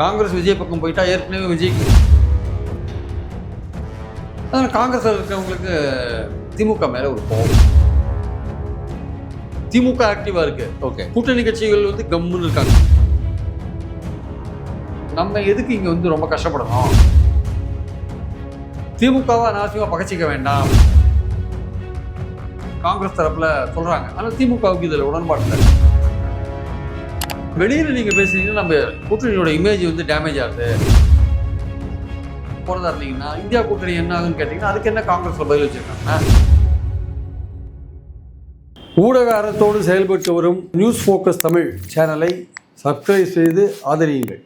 காங்கிரஸ் விஜய் பக்கம் போயிட்டா ஏற்கனவே விஜய்க்கு அதனால் காங்கிரஸ் இருக்கிறவங்களுக்கு திமுக மேலே ஒரு கோபம். திமுக ஆக்டிவாக இருக்கு. ஓகே, கூட்டணி கட்சிகள் வந்து கம்முன்னு இருக்காங்க. நம்ம எதுக்கு இங்கே வந்து ரொம்ப கஷ்டப்படணும்? திமுகவை நாசியமாக பகச்சிக்க வேண்டாம் காங்கிரஸ் தரப்பில் சொல்கிறாங்க. ஆனால் திமுகவுக்கு இதில் உடன்பாடு இல்லை. வெளியில் நீங்கள் பேசுனீங்கன்னா நம்ம கூட்டணியோட இமேஜ் வந்து டேமேஜ் ஆகுது. போகிறதா இருந்தீங்கன்னா இந்தியா கூட்டணி என்ன ஆகுன்னு கேட்டிங்கன்னா அதுக்கு என்ன காங்கிரஸில் பதில் வச்சுருக்காங்க. ஊடக அறத்தோடு செயல்பட்டு வரும் நியூஸ் ஃபோக்கஸ் தமிழ் சேனலை சப்ஸ்கிரைப் செய்து ஆதரியுங்கள்.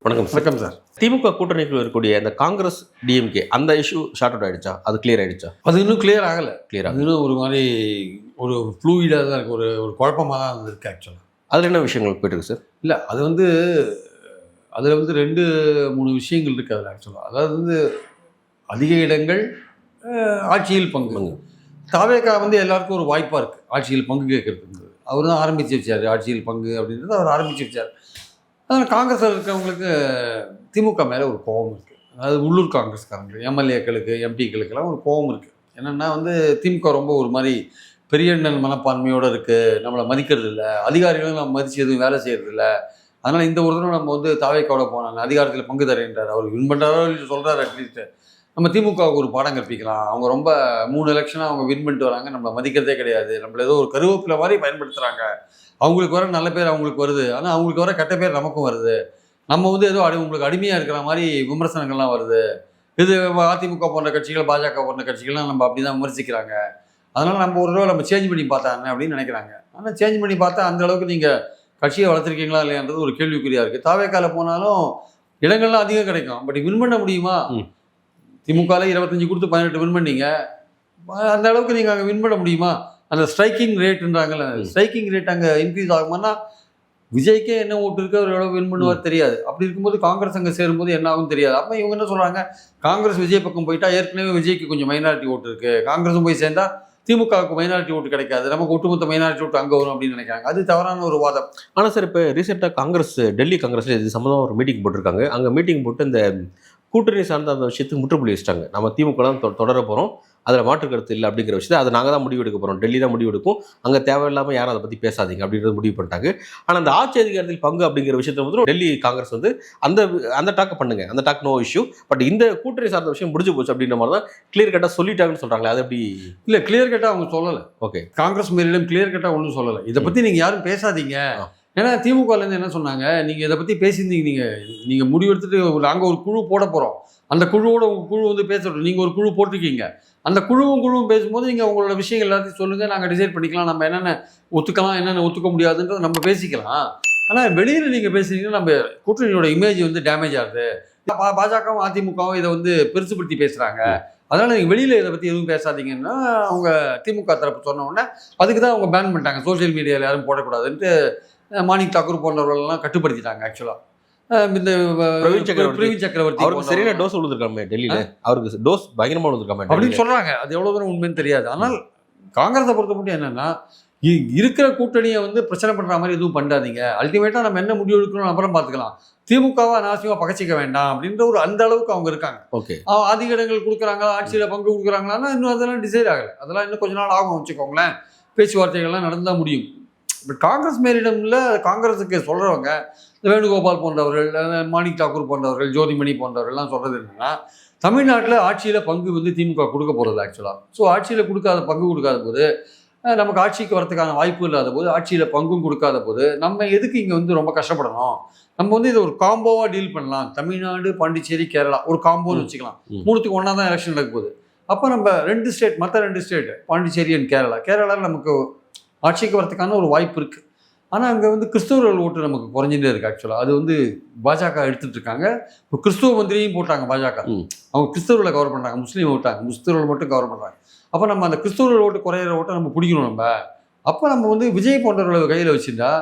வணக்கம் சார். வணக்கம் சார். திமுக கூட்டணிக்குள்ள இருக்கக்கூடிய இந்த காங்கிரஸ் டிஎம்கே அந்த இஷ்யூ ஷார்ட் அவுட் ஆயிடுச்சா? அது கிளியர் ஆயிடுச்சா? அது இன்னும் கிளியர் ஆகலை. கிளியர் இன்னும் ஒரு மாதிரி ஒரு ஃப்ளூயிடாக தான் இருக்குது. ஒரு குழப்பமாக தான் இருக்குது ஆக்சுவலாக. அதில் என்ன விஷயங்கள் போயிட்டு இருக்கு சார்? இல்லை, அது வந்து அதில் வந்து 2-3 விஷயங்கள் இருக்குது அதில் ஆக்சுவலாக. அதாவது வந்து அதிக இடங்கள் ஆட்சியில் பங்கு. தாவேகா வந்து எல்லாருக்கும் ஒரு வாய்ப்பாக இருக்குது ஆட்சியில் பங்கு கேட்கறதுக்கு. அவர் தான் ஆரம்பித்து வச்சார் ஆட்சியில் பங்கு அப்படின்றது. அவர் ஆரம்பித்து வச்சார். அதனால் காங்கிரஸில் இருக்கிறவங்களுக்கு திமுக மேலே ஒரு கோபம் இருக்குது. அதாவது உள்ளூர் காங்கிரஸ்காரங்களுக்கு, எம்எல்ஏக்களுக்கு, எம்பிக்களுக்கெல்லாம் ஒரு கோபம் இருக்குது. என்னென்னா வந்து திமுக ரொம்ப ஒரு மாதிரி பெரிய எண்ணல் மனப்பான்மையோடு இருக்குது. நம்மளை மதிக்கிறது இல்லை, அதிகாரிகளும் நம்ம மதித்து எதுவும் வேலை செய்கிறது இல்லை. அதனால் இந்த ஒரு தடவை நம்ம வந்து தாவேக்காவோட போனாங்க, அதிகாரத்தில் பங்கு தரேன்றார். அவர் வின் பண்ணுறாரோ இல்லை சொல்கிறார். அட்லீஸ்ட்டு நம்ம திமுகவுக்கு ஒரு பாடம் கற்பிக்கலாம். அவங்க ரொம்ப 3 எலெக்ஷனாக அவங்க வின் பண்ணிட்டு வராங்க, நம்மளை மதிக்கிறதே கிடையாது, நம்மளை ஏதோ ஒரு கருவேப்பிலை மாதிரி பயன்படுத்துகிறாங்க. அவங்களுக்கு வர நல்ல பேர் அவங்களுக்கு வருது, ஆனால் அவங்களுக்கு வர கெட்ட பேர் நமக்கும் வருது. நம்ம வந்து ஏதோ உங்களுக்கு அடிமையாக இருக்கிற மாதிரி விமர்சனங்கள்லாம் வருது. இது அதிமுக போன்ற கட்சிகள், பாஜக போன்ற கட்சிகள்லாம் நம்ம அப்படி தான் விமர்சிக்கிறாங்க. அதனால் நம்ம ஒரு தடவை நம்ம சேஞ்ச் பண்ணி பார்த்தாங்க அப்படின்னு நினைக்கிறாங்க. ஆனால் சேஞ்ச் பண்ணி பார்த்தா அந்த அளவுக்கு நீங்கள் கட்சியை வளர்த்துருக்கீங்களா இல்லையான்றது ஒரு கேள்விக்குறியாக இருக்குது. தாவேக்கால போனாலும் இடங்கள்லாம் அதிகம் கிடைக்கும், பட் வின் பண்ண முடியுமா? திமுகவில் 25 கொடுத்து 18 வின் பண்ணீங்க. அந்த அளவுக்கு நீங்கள் அங்கே வின் பண்ண முடியுமா? அந்த ஸ்ட்ரைக்கிங் ரேட்டுன்றாங்கல்ல, ஸ்ட்ரைக்கிங் ரேட் அங்கே இன்க்ரீஸ் ஆகுமானா விஜய்க்கே என்ன ஓட்டு இருக்கு, அவர் எவ்வளோ வின் பண்ணுவார் தெரியாது. அப்படி இருக்கும்போது காங்கிரஸ் அங்கே சேரும்போது என்ன ஆகும் தெரியாது. அப்போ இவங்க என்ன சொல்கிறாங்க, காங்கிரஸ் விஜய் பக்கம் போயிட்டா ஏற்கனவே விஜய்க்கு கொஞ்சம் மைனாரிட்டி ஓட்டு இருக்குது, காங்கிரஸும் போய் சேர்ந்தா திமுகவுக்கு மைனாரிட்டி ஓட்டு கிடைக்காது, நமக்கு ஒட்டுமொத்த மைனாரிட்டி ஓட்டு அங்கே வரும் அப்படின்னு நினைக்கிறாங்க. அது தவறான ஒரு வாதம். ஆனால் சார், இப்போ ரீசெண்டாக காங்கிரஸ் டெல்லி காங்கிரஸில் இது சம்மந்தமாக ஒரு மீட்டிங் போட்டிருக்காங்க. அங்கே மீட்டிங் போட்டு இந்த கூட்டணி சார்ந்த அந்த விஷயத்துக்கு முற்றுப்புள்ளி வச்சிட்டாங்க. நம்ம திமுக தான் தொடர போகிறோம், அதில் மாற்று கருத்து இல்லை அப்படிங்கிற விஷயத்தை அதை நாங்கள் தான் முடிவு எடுக்க போகிறோம், டெல்லி தான் முடிவு எடுக்கும், அங்கே தேவையில்லாமல் யாரும் அதை பற்றி பேசாதீங்க அப்படின்றது முடிவு பண்ணிட்டாங்க. ஆனால் அந்த ஆட்சி அதிகாரத்தில் பங்கு அப்படிங்கிற விஷயத்தை வந்து டெல்லி காங்கிரஸ் வந்து அந்த டாக்கை பண்ணுங்க, அந்த டாக் நோ இஷ்யூ, பட் இந்த கூட்டணி சார்ந்த விஷயம் முடிஞ்சு போச்சு அப்படின்ற மாதிரி தான் கிளியர் கட்டாக சொல்லிட்டாங்கன்னு சொல்கிறாங்களே, அது எப்படி? இல்லை, கிளியர் கட்டாக அவங்க சொல்லலை. ஓகே, காங்கிரஸ் மேலிடம் கிளியர் கட்டாக ஒன்றும் சொல்லலை. இதை பற்றி நீங்கள் யாரும் பேசாதீங்க. ஏன்னா திமுகலேருந்து என்ன சொன்னாங்க, நீங்கள் இதை பற்றி பேசியிருந்தீங்க, நீங்கள் முடிவெடுத்துட்டு நாங்கள் ஒரு குழு போட போகிறோம், அந்த குழுவோட உங்கள் குழு வந்து பேசுகிறோம், நீங்கள் ஒரு குழு போட்டிருக்கீங்க, அந்த குழுவும் பேசும்போது நீங்கள் உங்களோட விஷயங்கள் எல்லாத்தையும் சொல்லுங்கள், நாங்கள் டிசைட் பண்ணிக்கலாம், நம்ம என்னென்ன ஒத்துக்கலாம் என்னென்ன ஒத்துக்க முடியாதுன்றதை நம்ம பேசிக்கலாம். ஆனால் வெளியில் நீங்கள் பேசுனீங்கன்னா நம்ம கூட்டணியோட இமேஜ் வந்து டேமேஜ் ஆகுது. பாஜகவும் அதிமுகவும் இதை வந்து பெருசுபடுத்தி பேசுகிறாங்க. அதனால் நீங்கள் வெளியில் இதை பற்றி எதுவும் பேசாதீங்கன்னா அவங்க திமுக தரப்பு சொன்ன உடனே அதுக்கு தான் அவங்க பேன் பண்ணிட்டாங்க. சோஷியல் மீடியாவில் யாரும் போடக்கூடாதுன்ட்டு மாணிக் தாக்கூர் போன்றவர்கள்லாம் கட்டுப்படுத்திட்டாங்க. ஆக்சுவலாக இந்த பிரவீன் சக்கரவர்த்தி அவருக்கு சரியான டோஸ் கொடுத்துருக்காங்க டெல்லியில், அவருக்கு டோஸ் பயங்கரமாக கொடுத்துருக்காங்க அப்படின்னு சொல்கிறாங்க. அது எவ்வளோ தூரம் உண்மைன்னு தெரியாது. ஆனால் காங்கிரஸை பொறுத்த மட்டும் என்னென்னா, இருக்கிற கூட்டணியை வந்து பிரச்சனை பண்ணுற மாதிரி எதுவும் பண்ணாதீங்க, அல்டிமேட்டாக நம்ம என்ன முடிவு எடுக்கணும்னு அப்புறம் பார்த்துக்கலாம், திமுகவை நாசியமாக பகச்சிக்க வேண்டாம் அப்படின்ற ஒரு அந்த அளவுக்கு அவங்க இருக்காங்க. ஓகே, அதிக இடங்கள் கொடுக்குறாங்க, ஆட்சியில் பங்கு கொடுக்குறாங்களான்னா இன்னும் அதெல்லாம் டிசைட் ஆகலை. அதெல்லாம் இன்னும் கொஞ்ச நாள் ஆகும் வச்சுக்கோங்களேன், பேச்சுவார்த்தைகள்லாம் நடந்தால் முடியும். பட் காங்கிரஸ் மேலிடம்ல காங்கிரஸுக்கு சொல்கிறவங்க வேணுகோபால் போன்றவர்கள், மாணிக் தாக்கூர் போன்றவர்கள், ஜோதிமணி போன்றவர்கள்லாம் சொல்கிறது என்னென்னா, தமிழ்நாட்டில் ஆட்சியில் பங்கு வந்து திமுக கொடுக்க போகிறது ஆக்சுவலாக. ஸோ ஆட்சியில் பங்கு கொடுக்காத போது, நமக்கு ஆட்சிக்கு வரதுக்கான வாய்ப்பு இல்லாத போது, ஆட்சியில் பங்கும் கொடுக்காத போது நம்ம எதுக்கு இங்கே வந்து ரொம்ப கஷ்டப்படணும்? நம்ம வந்து இதை ஒரு காம்போவாக டீல் பண்ணலாம். தமிழ்நாடு, பாண்டிச்சேரி, கேரளா ஒரு காம்போன்னு வச்சுக்கலாம். 3த்துக்கு ஒன்றா தான் எலெக்ஷன் நடக்க போகுது. அப்போ நம்ம மற்ற 2 ஸ்டேட் பாண்டிச்சேரி அண்ட் கேரளாவில் நமக்கு ஆட்சிக்கு வரதுக்கான ஒரு வாய்ப்பு இருக்குது. ஆனால் அங்கே வந்து கிறிஸ்தவர்கள் ஓட்டு நமக்கு குறைஞ்சிட்டே இருக்குது ஆக்சுவலாக. அது வந்து பாஜக எடுத்துகிட்டு இருக்காங்க. இப்போ கிறிஸ்துவ மந்திரியும் போட்டாங்க பாஜக. அவங்க கிறிஸ்தவர்களை கவர் பண்ணுறாங்க, முஸ்லீம் ஓட்டாங்க, கிறிஸ்தவர்கள் மட்டும் கவர் பண்ணுறாங்க. அப்போ நம்ம அந்த கிறிஸ்தவர்கள் ஓட்டு குறையிற ஓட்டை நம்ம பிடிக்கணும். நம்ம அப்போ நம்ம வந்து விஜய் போன்றவர்களை கையில் வச்சுருந்தா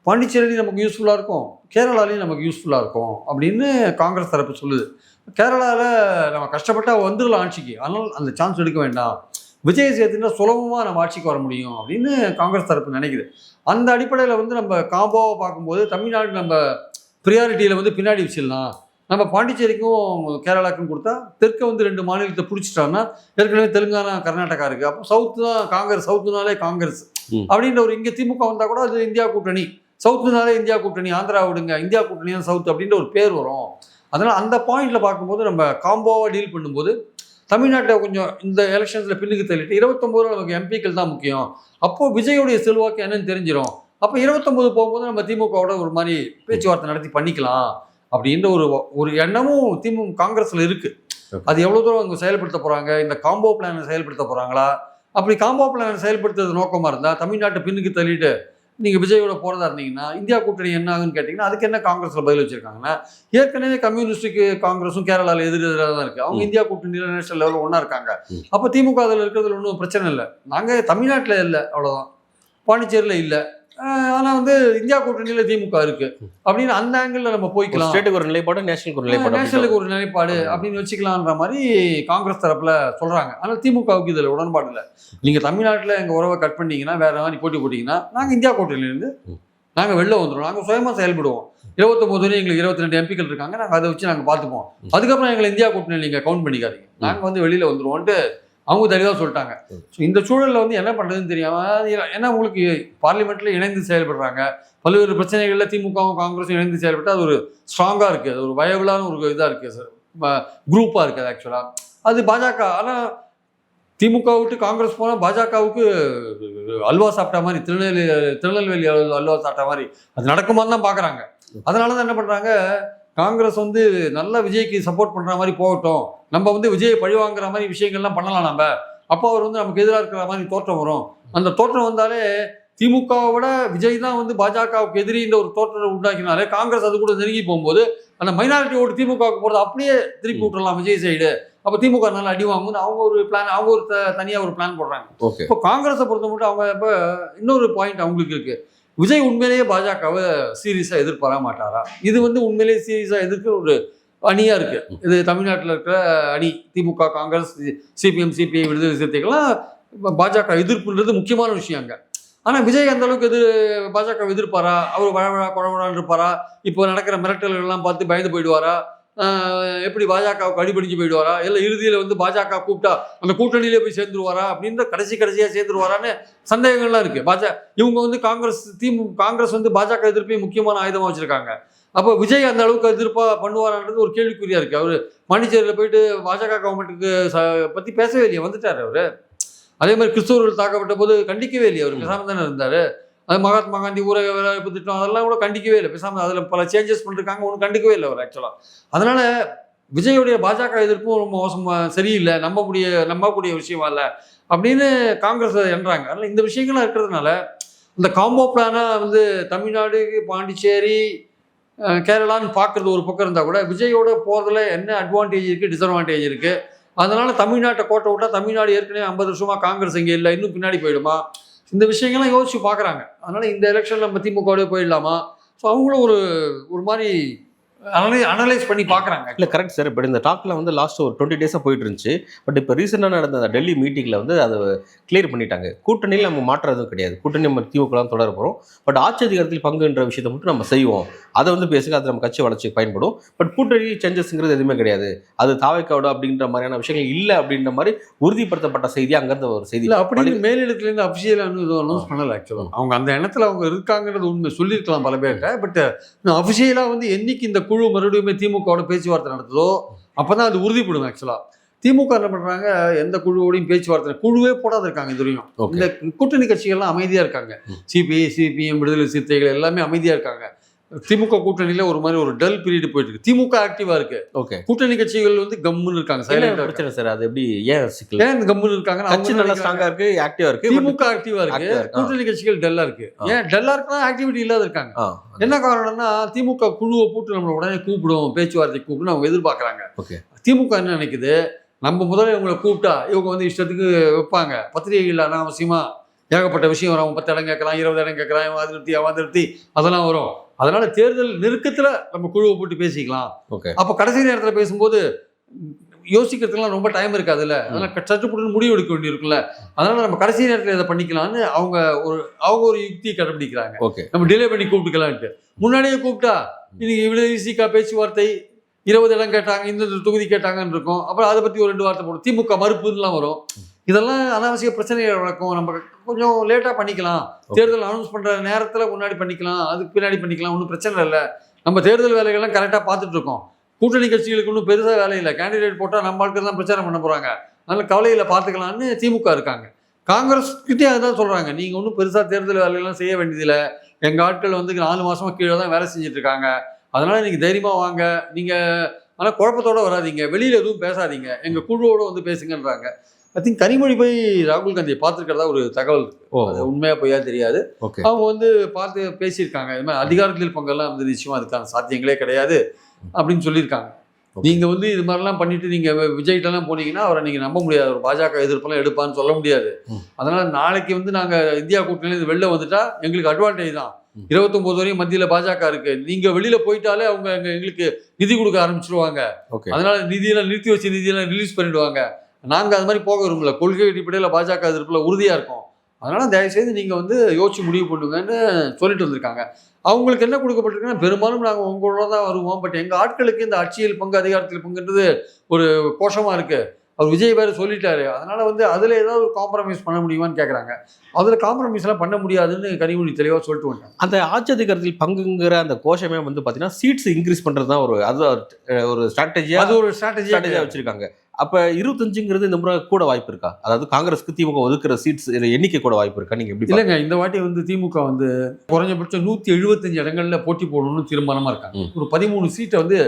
பாண்டிச்சேரி நமக்கு யூஸ்ஃபுல்லாக இருக்கும், கேரளாலையும் நமக்கு யூஸ்ஃபுல்லாக இருக்கும் அப்படின்னு காங்கிரஸ் தரப்பு சொல்லுது. கேரளாவில் நம்ம கஷ்டப்பட்டா வந்துடலாம் ஆட்சிக்கு, ஆனால் அந்த சான்ஸ் எடுக்க வேண்டாம், விஜய் சேர்த்துனா சுலபமாக நம்ம ஆட்சிக்கு வர முடியும் அப்படின்னு காங்கிரஸ் தரப்பு நினைக்குது. அந்த அடிப்படையில் வந்து நம்ம காம்போவை பார்க்கும்போது தமிழ்நாடு நம்ம ப்ரியாரிட்டியில் வந்து பின்னாடி வச்சிடலாம். நம்ம பாண்டிச்சேரிக்கும் கேரளாவுக்கும் கொடுத்தா தெற்க வந்து 2 மாநிலத்தை பிடிச்சிட்டோம்னா, ஏற்கனவே தெலுங்கானா கர்நாடகா இருக்குது, அப்போ சவுத்து தான் காங்கிரஸ், சவுத்துனாலே காங்கிரஸ் அப்படின்ற ஒரு, இங்கே திமுக வந்தால் கூட அது இந்தியா கூட்டணி, சவுத்துனாலே இந்தியா கூட்டணி, ஆந்திரா விடுங்க இந்தியா கூட்டணி தான் சவுத் அப்படின்ற ஒரு பேர் வரும். அதனால் அந்த பாயிண்டில் பார்க்கும்போது நம்ம காம்போவாக டீல் பண்ணும்போது தமிழ்நாட்டை கொஞ்சம் இந்த எலெக்ஷன்ஸில் பின்னுக்கு தள்ளிட்டு 29 நமக்கு எம்பிக்கள் தான் முக்கியம். அப்போது விஜயோடைய செல்வாக்கு என்னன்னு தெரிஞ்சிடும். அப்போ 29 போகும்போது நம்ம திமுகவோட ஒரு மாதிரி பேச்சுவார்த்தை நடத்தி பண்ணிக்கலாம் அப்படின்ற ஒரு எண்ணமும் காங்கிரஸில் இருக்குது. அது எவ்வளோ தூரம் அவங்க செயல்படுத்த போகிறாங்க, இந்த காம்போ பிளானை செயல்படுத்த போகிறாங்களா, அப்படி காம்போ பிளானை செயல்படுத்துறது நோக்கமாக இருந்தால் தமிழ்நாட்டை பின்னுக்கு தள்ளிட்டு நீங்கள் விஜயோட போகிறதா இருந்தீங்கன்னா இந்தியா கூட்டணி என்ன ஆகுன்னு கேட்டிங்கன்னா, அதுக்கு என்ன காங்கிரஸில் பதில் வச்சுருக்காங்கன்னா, ஏற்கனவே கம்யூனிஸ்டுக்கு காங்கிரஸும் கேரளாவில் எதிராக தான் இருக்குது, அவங்க இந்தியா கூட்டணியில் நேஷனல் லெவலில் ஒன்றா இருக்காங்க. அப்போ திமுக அதில் இருக்கிறதுல ஒன்றும் பிரச்சனை இல்லை, நாங்கள் தமிழ்நாட்டில் இல்லை அவ்வளோதான், பாண்டிச்சேரியில் இல்லை, ஆனால் வந்து இந்தியா கூட்டணியில் திமுக இருக்குது அப்படின்னு அந்த ஆங்கிளில் நம்ம போய்க்கலாம். ஸ்டேட்டுக்கு ஒரு நிலைப்பாடு, நேஷனலுக்கு ஒரு நிலைப்பாடு அப்படின்னு வச்சுக்கலான்ற மாதிரி காங்கிரஸ் தரப்பில் சொல்கிறாங்க. ஆனால் திமுகவுக்கு இதில் உடன்பாடு இல்லை. நீங்கள் தமிழ்நாட்டில் எங்கள் உறவை கட் பண்ணிங்கன்னா, வேறு மாதிரி போட்டி போட்டிங்கன்னா, நாங்கள் இந்தியா கூட்டணியிலேருந்து நாங்கள் வெளில வந்துடுவோம், நாங்கள் சுயமாக செயல்படுவோம். 29 எங்களுக்கு 22 எம்பிக்கள் இருக்காங்க, நாங்கள் அதை வச்சு நாங்கள் பார்த்துப்போம், அதுக்கப்புறம் எங்களை இந்தியா கூட்டணியில் நீங்கள் கவுண்ட் பண்ணிக்காதீங்க, நாங்கள் வந்து வெளியில் வந்துடுவோன்ட்டு அவங்க தெளிவாக சொல்லிட்டாங்க. ஸோ இந்த சூழலில் வந்து என்ன பண்ணுறதுன்னு தெரியாமல், ஏன்னா உங்களுக்கு பார்லிமெண்ட்டில் இணைந்து செயல்படுறாங்க, பல்வேறு பிரச்சனைகளில் திமுகவும் காங்கிரஸும் இணைந்து செயல்பட்டு அது ஒரு ஸ்ட்ராங்காக இருக்குது, அது ஒரு வயபிளான ஒரு இதாக இருக்குது சார், குரூப்பாக இருக்குது ஆக்சுவலாக. அது பாஜக, ஆனால் திமுக விட்டு காங்கிரஸ் போனால் பாஜகவுக்கு அல்வா சாப்பிட்ட மாதிரி, திருநெல்வேலி அல்வா சாப்பிட்ட மாதிரி அது நடக்குமான்னு தான் பார்க்குறாங்க. அதனால தான் என்ன பண்ணுறாங்க, காங்கிரஸ் வந்து நல்லா விஜய்க்கு சப்போர்ட் பண்ணுற மாதிரி போகட்டும், நம்ம வந்து விஜயை பழி வாங்குற மாதிரி விஷயங்கள்லாம் பண்ணலாம் நம்ம, அப்போ அவர் வந்து நமக்கு எதிராக இருக்கிற மாதிரி தோற்றம் வரும். அந்த தோற்றம் வந்தாலே திமுகவோட விஜய் தான் வந்து பாஜகவுக்கு எதிரின்ற ஒரு தோற்றத்தை உண்டாக்கினாலே காங்கிரஸ் அது கூட நெருங்கி போகும்போது அந்த மைனாரிட்டி ஓட்டு திமுகவுக்கு போகிறது அப்படியே திருப்பி விட்டுறலாம் விஜய் சைடு, அப்போ திமுக நல்லா அடி வாங்குன்னு அவங்க ஒரு பிளான், அவங்க ஒரு தனியாக ஒரு பிளான் போடுறாங்க. இப்போ காங்கிரஸை பொறுத்த மட்டும் அவங்க இப்போ இன்னொரு பாயிண்ட் அவங்களுக்கு இருக்குது, விஜய் உண்மையிலேயே பாஜகவை சீரியஸாக எதிர்பார மாட்டாரா, இது வந்து உண்மையிலேயே சீரியஸாக எதிர்க்கிற ஒரு அணியாக இருக்குது. இது தமிழ்நாட்டில் இருக்கிற அணி திமுக, காங்கிரஸ், சிபிஎம், சிபிஐ, விடுதலை சிறுத்தைகள்லாம் பாஜக எதிர்ப்புன்றது முக்கியமான விஷயம் அங்கே. ஆனால் விஜய் அந்த அளவுக்கு பாஜக எதிர்ப்பாரா, அவர் வழவழா குழவழான்னு இருப்பாரா, இப்போ நடக்கிற மிரட்டல்கள்லாம் பார்த்து பயந்து போயிடுவாரா, எப்படி பாஜகவுக்கு அடிபடிஞ்சு போயிடுவாரா, இல்லை இறுதியில் வந்து பாஜக கூப்பிட்டா அந்த கூட்டணியிலே போய் சேர்ந்துருவாரா அப்படின்ற கடைசியாக சேர்ந்துருவாரான்னு சந்தேகங்கள்லாம் இருக்குது. இவங்க வந்து காங்கிரஸ் வந்து பாஜக எதிர்ப்பையும் முக்கியமான ஆயுதமாக வச்சுருக்காங்க. அப்போ விஜய் அந்த அளவுக்கு எதிர்ப்பாக பண்ணுவாரான்றது ஒரு கேள்விக்குறியாக இருக்குது. அவர் பாண்டிச்சேரியில் போயிட்டு பாஜக கவர்மெண்ட்டுக்கு பற்றி பேசவே இல்லையே, வந்துட்டார் அவர். அதே மாதிரி கிறிஸ்தவர்கள் தாக்கப்பட்ட போது கண்டிக்கவே இல்லையே, அவர் பேசாமல் தானே இருந்தார். அது மகாத்மா காந்தி ஊரக வேலைவாய்ப்பு திட்டம் அதெல்லாம் கூட கண்டிக்கவே இல்லை, பேசாமல் அதில் பல சேஞ்சஸ் பண்ணிருக்காங்க, ஒன்றும் கண்டிக்கவே இல்லை அவர் ஆக்சுவலாக. அதனால் விஜயோடைய பாஜக எதிர்ப்பும் ரொம்ப மோசமாக சரியில்லை, நம்பக்கூடிய விஷயமா இல்லை அப்படின்னு காங்கிரஸ் எண்ணுறாங்க. அதனால் இந்த விஷயங்கள்லாம் இருக்கிறதுனால இந்த காம்போ பிளானாக வந்து தமிழ்நாடு, பாண்டிச்சேரி, கேரளான்னு பார்க்குறது ஒரு பக்கம் இருந்தால் கூட விஜயோட போகிறதுல என்ன அட்வான்டேஜ் இருக்குது, டிஸ்அட்வான்டேஜ் இருக்குது. அதனால் தமிழ்நாட்டை கோட்டை விட்டால் தமிழ்நாடு ஏற்கனவே 50 வருஷமாக காங்கிரஸ் இங்கே இல்லை, இன்னும் பின்னாடி போயிடுமா, இந்த விஷயங்கள்லாம் யோசிச்சு பார்க்குறாங்க. அதனால் இந்த எலெக்ஷனில் நம்ம திமுகவோடய போயிடலாமா, ஸோ அவங்களும் ஒரு மாதிரி அனலைஸ் பண்ணி பார்க்குறாங்க. இல்லை கரெக்ட் சார். பட் இந்த டாக்கில் வந்து லாஸ்ட் ஒரு 20 டேஸாக போயிட்டு இருந்துச்சு. பட் இப்போ ரீசெண்டாக நடந்த அந்த டெல்லி மீட்டிங்கில் வந்து அதை கிளியர் பண்ணிட்டாங்க. கூட்டணியில் நம்ம மாற்றுறதும் கிடையாது, கூட்டணி நம்ம திமுகலாம் தொடர போகிறோம், பட் ஆட்சி அதிகாரத்தில் பங்குன்ற விஷயத்தை மட்டும் நம்ம செய்வோம், அதை வந்து பேசுங்க, அது நம்ம கட்சி வளர்ச்சிக்கு பயன்படும், பட் கூட்டணி சேஞ்சஸ்ங்கிறது எதுவுமே கிடையாது, அது தாவைக்காவோட அப்படின்ற மாதிரியான விஷயங்கள் இல்லை அப்படின்ற மாதிரி உறுதிப்படுத்தப்பட்ட செய்தி அங்கேருந்து ஒரு செய்தி. இல்லை அப்படி மேலிடத்துலேருந்து அஃபிஷியலாக அனௌன்ஸ் பண்ணலை ஆக்சுவலாக. அவங்க அந்த எண்ணத்தில் அவங்க இருக்காங்கிறது உண்மை சொல்லியிருக்கலாம் பல பேர்கிட்ட. பட் அஃபிஷியலாக வந்து என்னைக்கு இந்த குழு மறுபடியுமே திமுகவோட பேச்சுவார்த்தை நடத்துதோ அப்போ தான் அது உறுதிப்படும். ஆக்சுவலாக திமுக என்ன பண்ணுறாங்க, எந்த குழுவோடையும் பேச்சுவார்த்தை குழுவே போடாத இருக்காங்க. இது வரையும் இந்த கூட்டணி கட்சிகள்லாம் அமைதியாக இருக்காங்க. சிபிஐ, சிபிஎம், விடுதலை சிறுத்தைகள் எல்லாமே அமைதியாக இருக்காங்க. திமுக கூட்டணியில் ஒரு மாதிரி ஒரு டல் பீரியட் போயிட்டு இருக்கு. திமுக ஆக்டிவா இருக்கு, ஓகே, கூட்டணி கட்சிகள் வந்து கம்முன்னு இருக்காங்க, சைலண்டா பிரச்சனை சார். அது எப்படி ஏன் கம்முன்னு இருக்காங்க? கட்சி நல்லா ஸ்ட்ராங்கா இருக்கு, ஆக்டிவா இருக்கு, திமுக ஆக்டிவா இருக்கு, கூட்டணி கட்சிகள் டல்லா இருக்கு. ஏன் டல்லா இருக்குன்னா ஆக்டிவிட்டி இல்லாத இருக்காங்க. என்ன காரணம்னா திமுக குழுவை போட்டு நம்மள உடனே கூப்பிடும், பேச்சுவார்த்தை கூப்பிடும் அவங்க எதிர்பார்க்கறாங்க. திமுக என்ன நினைக்குது, நம்ம முதல்ல இவங்களை கூப்பிட்டா இவங்க வந்து இஷ்டத்துக்கு வைப்பாங்க, பத்திரிகைகள் அனாவசியமா ஏகப்பட்ட விஷயம் வரும். அவன் 10 இடம் கேட்கறான், 20 இடம் கேட்கறான், இவன் அதிருப்தி அதெல்லாம் வரும். அதனால தேர்தல் நெருக்கத்துல நம்ம குழுவை போட்டு பேசிக்கலாம். ஓகே. அப்போ கடைசி நேரத்துல பேசும்போது யோசிக்கிறதுக்குலாம் ரொம்ப டைம் இருக்காதுல்ல. அதனால சட்டுப்புட்டு முடிவு எடுக்க வேண்டியிருக்குல்ல. அதனால நம்ம கடைசி நேரத்தில் இதை பண்ணிக்கலாம்னு அவங்க ஒரு யுக்தியை கடைபிடிக்கிறாங்க. ஓகே. நம்ம டிலே பண்ணி கூப்பிட்டுக்கலான்ட்டு. முன்னாடியே கூப்பிட்டா இன்னைக்கு இவ்வளோ ஈஸிக்கா பேச்சுவார்த்தை 20 இடம் கேட்டாங்க, இந்த தொகுதி கேட்டாங்கன்னு இருக்கும். அப்புறம் அதை பற்றி ஒரு 2 வார்த்தை போடும். திமுக மறுப்புலாம் வரும். இதெல்லாம் அனாவசிய பிரச்சனைகள் வழக்கம். நம்ம கொஞ்சம் லேட்டாக பண்ணிக்கலாம். தேர்தல் அனௌன்ஸ் பண்ணுற நேரத்தில் முன்னாடி பண்ணிக்கலாம், அதுக்கு பின்னாடி பண்ணிக்கலாம், ஒன்றும் பிரச்சனை இல்லை. நம்ம தேர்தல் வேலைகள்லாம் கரெக்டாக பார்த்துட்டு இருக்கோம். கூட்டணி கட்சிகளுக்கு ஒன்றும் பெருசாக வேலை இல்லை. கேண்டிடேட் போட்டால் நம்ம ஆட்கள் தான் பிரச்சாரம் பண்ண போகிறாங்க. அதனால் கவலையில் பார்த்துக்கலான்னு திமுக இருக்காங்க. காங்கிரஸ் கிட்டே அதுதான் சொல்கிறாங்க, நீங்கள் ஒன்றும் பெருசாக தேர்தல் வேலைகள்லாம் செய்ய வேண்டியதில்லை. எங்கள் ஆட்கள் வந்து 4 மாதமாக கீழே தான் வேலை செஞ்சுட்டு இருக்காங்க. அதனால் நீங்கள் தைரியமாக வாங்க. நீங்கள் ஆனால் குழப்பத்தோடு வராதிங்க, வெளியில் எதுவும் பேசாதீங்க, எங்கள் குழுவோடு வந்து பேசுங்கன்றாங்க. ஐ திங்க் கனிமொழி போய் ராகுல் காந்தியை பார்த்துருக்கிறதா ஒரு தகவல். அது உண்மையாக பொய்யா தெரியாது. அவங்க வந்து பார்த்து பேசியிருக்காங்க. இது மாதிரி அதிகாரத்தில் பங்கெல்லாம் வந்து நிச்சயமாக அதுக்கான சாத்தியங்களே கிடையாது அப்படின்னு சொல்லியிருக்காங்க. நீங்கள் வந்து இது மாதிரிலாம் பண்ணிட்டு நீங்கள் விஜய்கிட்டலாம் போனீங்கன்னா அவரை நீங்கள் நம்ப முடியாது. ஒரு பாஜக எதிர்ப்பெல்லாம் எடுப்பான்னு சொல்ல முடியாது. அதனால் நாளைக்கு வந்து நாங்கள் இந்தியா கூட்டணியிலேருந்து வெளில வந்துட்டா எங்களுக்கு அட்வான்டேஜ் தான். 29 வரையும் மத்தியில் பாஜக இருக்கு. நீங்கள் வெளியில் போயிட்டாலே அவங்க எங்களுக்கு நிதி கொடுக்க ஆரம்பிச்சிருவாங்க. அதனால நிதியெல்லாம் நிறுத்தி வச்சு நிதியெல்லாம் ரிலீஸ் பண்ணிடுவாங்க. நாங்கள் அது மாதிரி போக விரும்பல. கொள்கை அடிப்படையில் பாஜக எதிர்ப்பில் உறுதியாக இருக்கும். அதனால் தயவுசெய்து நீங்கள் வந்து யோசிச்சு முடிவு பண்ணுங்கன்னு சொல்லிட்டு வந்திருக்காங்க. அவங்களுக்கு என்ன கொடுக்கப்பட்டிருக்குன்னா, பெரும்பாலும் நாங்கள் உங்களோட தான் வருவோம், பட் எங்கள் ஆட்களுக்கு இந்த ஆட்சியில் பங்கு அதிகாரத்தில் பங்குன்றது ஒரு கோஷமாக இருக்குது. அவர் விஜய் வேறு சொல்லிட்டாரு. அதனால் வந்து அதில் ஏதாவது ஒரு காம்ப்ரமைஸ் பண்ண முடியுமான்னு கேட்குறாங்க. அதில் காம்ப்ரமைஸ்லாம் பண்ண முடியாதுன்னு கனிமொழி தெளிவாக சொல்லிட்டு வந்தாங்க. அந்த ஆட்சி அதிகாரத்தில் பங்குங்கிற அந்த கோஷமே வந்து பார்த்தீங்கன்னா சீட்ஸ் இன்க்ரீஸ் பண்ணுறது தான் ஒரு ஸ்ட்ராட்டஜியாக, அது ஒரு ஸ்ட்ராட்டஜியாக வச்சுருக்காங்க. அப்போ 25ங்கிறது இந்த முறை கூட வாய்ப்பு இருக்கா? அதாவது காங்கிரஸ்க்கு திமுக ஒதுக்குற சீட்ஸ் எண்ணிக்கை கூட வாய்ப்பு இருக்கா? நீங்கள் எப்படி? இல்லைங்க, இந்த வாட்டி வந்து திமுக வந்து குறைஞ்சபட்சம் 175 இடங்கள்ல போட்டி போடணும்னு தீர்மானமாக இருக்காங்க. ஒரு 13 சீட்டை வந்து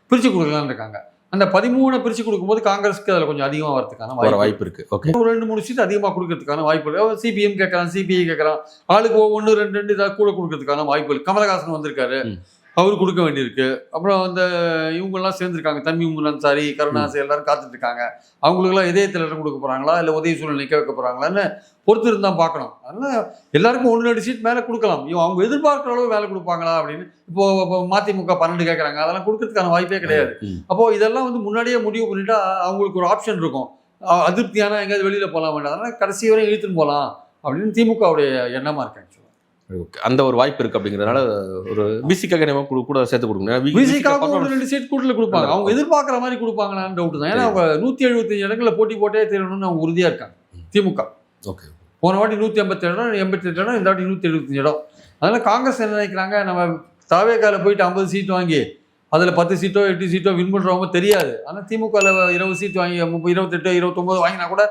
பிரித்து கொடுக்கலான்னு இருக்காங்க. அந்த 13 பிரித்து கொடுக்கும்போது காங்கிரஸ்க்கு அதில் கொஞ்சம் அதிகமாக வரதுக்கான வாய்ப்பு இருக்கு. ஓகே. ஒரு 2-3 சீட் அதிகமாக கொடுக்கறதுக்கான வாய்ப்பு இருக்கு. சிபிஎம் கேட்கறான், சிபிஐ கேட்கறான், ஆளுக்கு 1-2 இதாக கூட கொடுக்கறதுக்கான வாய்ப்பு இருக்கு. கமலஹாசன் வந்திருக்காரு, அவர் கொடுக்க வேண்டியிருக்கு. அப்புறம் அந்த இவங்கெல்லாம் சேர்ந்துருக்காங்க, தன்மீமுன் அன்சாரி, கருணாநிதி எல்லாரும் காத்துட்டு இருக்காங்க. அவங்களுக்குலாம் இதயத்தில் இடம் கொடுக்க போகிறாங்களா இல்லை உதய சூழல் நிற்க வைக்க போகிறாங்களான்னு பொறுத்து இருந்தால் பார்க்கணும். அதனால் எல்லாருக்கும் 1-2 சீட் மேலே கொடுக்கலாம். அவங்க எதிர்பார்க்குற அளவு வேலை கொடுப்பாங்களா அப்படின்னு. இப்போ மதிமுக 12 கேட்குறாங்க, அதெல்லாம் கொடுக்கறதுக்கான வாய்ப்பே கிடையாது. அப்போது இதெல்லாம் வந்து முன்னாடியே முடிவு பண்ணிட்டா அவங்களுக்கு ஒரு ஆப்ஷன் இருக்கும். அதிருப்தியான எங்கேயாவது வெளியில் போகலாம் வேண்டாம், அதனால் கடைசி வரையும் இழுத்துன்னு போகலாம் அப்படின்னு திமுகவுடைய எண்ணமாக இருக்காங்க. அந்த ஒரு வாய்ப்பு இருக்கு அப்படிங்கிறதுனால ஒரு பிசிக்காக நம்ம கூட சேர்த்து கொடுக்கணும். பிசிக்காக 1-2 சீட் கூட்டில் கொடுப்பாங்க. அவங்க எதிர்பார்க்குற மாதிரி கொடுப்பாங்களான்னு டவுட் தான். ஏன்னா அவங்க 175 இடங்களில் போட்டி போட்டே தீரணும்னு அவங்க உறுதியாக இருக்காங்க திமுக. ஓகே. போன வாட்டி 157 இடம், 88 இடம், இந்த வாட்டி 175 இடம். அதனால் காங்கிரஸ் என்ன நினைக்கிறாங்க, நம்ம தாவேக்கால போயிட்டு 50 சீட் வாங்கி அதில் 10 சீட்டோ 8 சீட்டோ வின் பண்ணுறவங்க தெரியாது. ஆனால் திமுகவில் 20 சீட் வாங்கி 28, 29 வாங்கினா கூட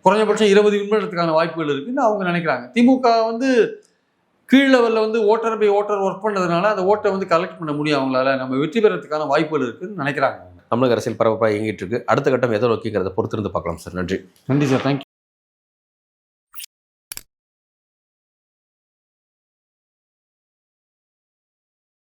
குறைஞ்சபட்சம் 20 வின் பண்ணுறதுக்கான வாய்ப்புகள் இருக்குன்னு அவங்க நினைக்கிறாங்க. திமுக வந்து கீழ் லெவலில் வந்து ஓட்டர் பை ஓட்டர் ஒர்க் பண்ணுறதுனால அந்த ஓட்டை வந்து கலெக்ட் பண்ண முடியும் அவங்களால. நம்ம வெற்றி பெறதுக்கான வாய்ப்புகள் இருக்குன்னு நினைக்கிறாங்க. தமிழக அரசியல் பரபரப்பாக இயங்கிட்டு இருக்கு. அடுத்த கட்டம் எதை நோக்கிங்கிறத பொறுத்திருந்து பார்க்கலாம் சார். நன்றி. நன்றி சார். தேங்க்யூ.